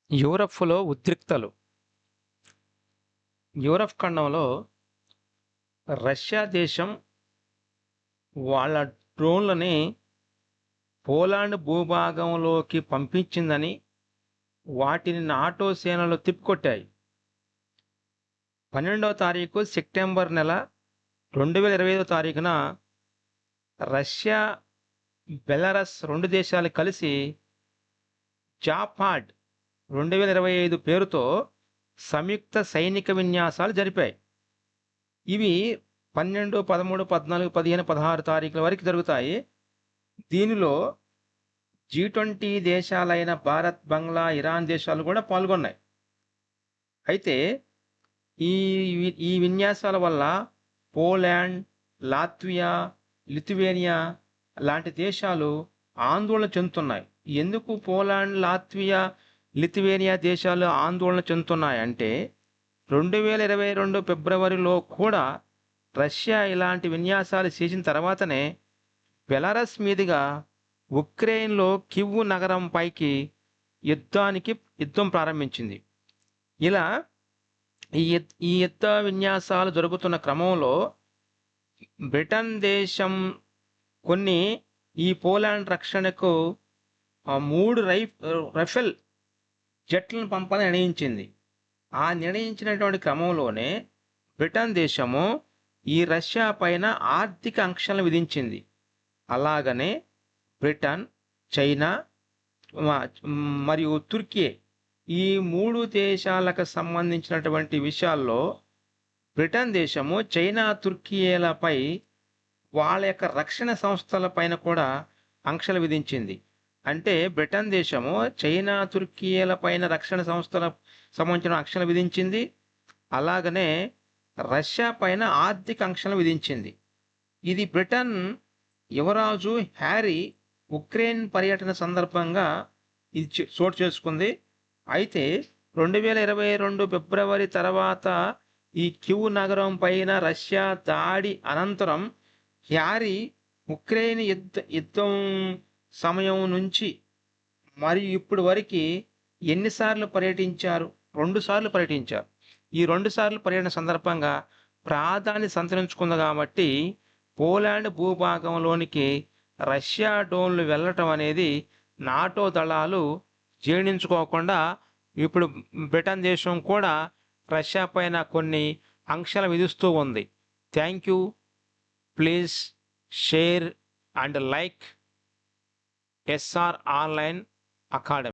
యూరప్‌లో ఉద్రిక్తలు. Europe ఖండంలో Russia దేశం వాళ్ళ డ్రోన్‌లని పోలాండ్ భూభాగంలోకి పంపించిందని, వాటిని నాటో సేనలు తిప్పికొట్టాయి. 12వ తారీఖు సెప్టెంబర్ నెల 2025 తారీఖున రష్యా, బెలారస్ 2 దేశాలు కలిసి జాపాడ్ 2025 పేరుతో సంయుక్త సైనిక విన్యాసాలు జరిపాయి. ఇవి 12, 13, 14, 15, 16 తారీఖుల వరకు జరుగుతాయి. దీనిలో G20 దేశాలైన భారత్, బంగ్లా, ఇరాన్ దేశాలు కూడా పాల్గొన్నాయి. అయితే ఈ ఈ విన్యాసాల వల్ల పోలాండ్, లాత్వియా, లిథువేనియా లాంటి దేశాలు ఆందోళన చెందుతున్నాయి. ఎందుకు పోలాండ్, లాత్వియా, లిథువేనియా దేశాలు ఆందోళన చెందుతున్నాయంటే 2022 ఫిబ్రవరిలో కూడా రష్యా ఇలాంటి విన్యాసాలు చేసిన తర్వాతనే బెలారస్ మీదుగా ఉక్రెయిన్లో కివ్ నగరం పైకి యుద్ధం ప్రారంభించింది. ఇలా ఈ యుద్ధ విన్యాసాలు జరుగుతున్న క్రమంలో బ్రిటన్ దేశం కొన్ని ఈ పోలాండ్ రక్షణకు 3 రఫెల్ జెట్లను పంపాలని నిర్ణయించింది. ఆ నిర్ణయించినటువంటి క్రమంలోనే బ్రిటన్ దేశము ఈ రష్యా పైన ఆర్థిక ఆంక్షలను విధించింది. అలాగనే బ్రిటన్, చైనా మరియు తుర్కీ ఈ 3 దేశాలకు సంబంధించినటువంటి విషయాల్లో బ్రిటన్ దేశము చైనా, తుర్కీలపై వాళ్ళ యొక్క రక్షణ సంస్థల పైన కూడా ఆంక్షలు విధించింది. అంటే బ్రిటన్ దేశము చైనా, తుర్కీల పైన రక్షణ సంస్థల సంబంధించిన ఆంక్షలు విధించింది. అలాగనే రష్యా పైన ఆర్థిక ఆంక్షలు విధించింది. ఇది బ్రిటన్ యువరాజు హ్యారీ ఉక్రెయిన్ పర్యటన సందర్భంగా ఇది చోటు చేసుకుంది. అయితే 2022 ఫిబ్రవరి తర్వాత ఈ కివ్ నగరం పైన రష్యా దాడి అనంతరం హ్యారీ ఉక్రెయిన్ యుద్ధం సమయం నుంచి మరియు ఇప్పుడు వరకు ఎన్నిసార్లు పర్యటించారు? 2 సార్లు పర్యటించారు. ఈ 2 సార్లు పర్యటన సందర్భంగా ప్రాధాన్యత సంతరించుకుంది కాబట్టి పోలాండ్ భూభాగంలోనికి రష్యా డ్రోన్లు వెళ్ళటం అనేది నాటో దళాలు జీర్ణించుకోకుండా ఇప్పుడు బ్రిటన్ దేశం కూడా రష్యా పైన కొన్ని ఆంక్షలు విధిస్తూ ఉంది. Thank you. Please share and like SR online academy.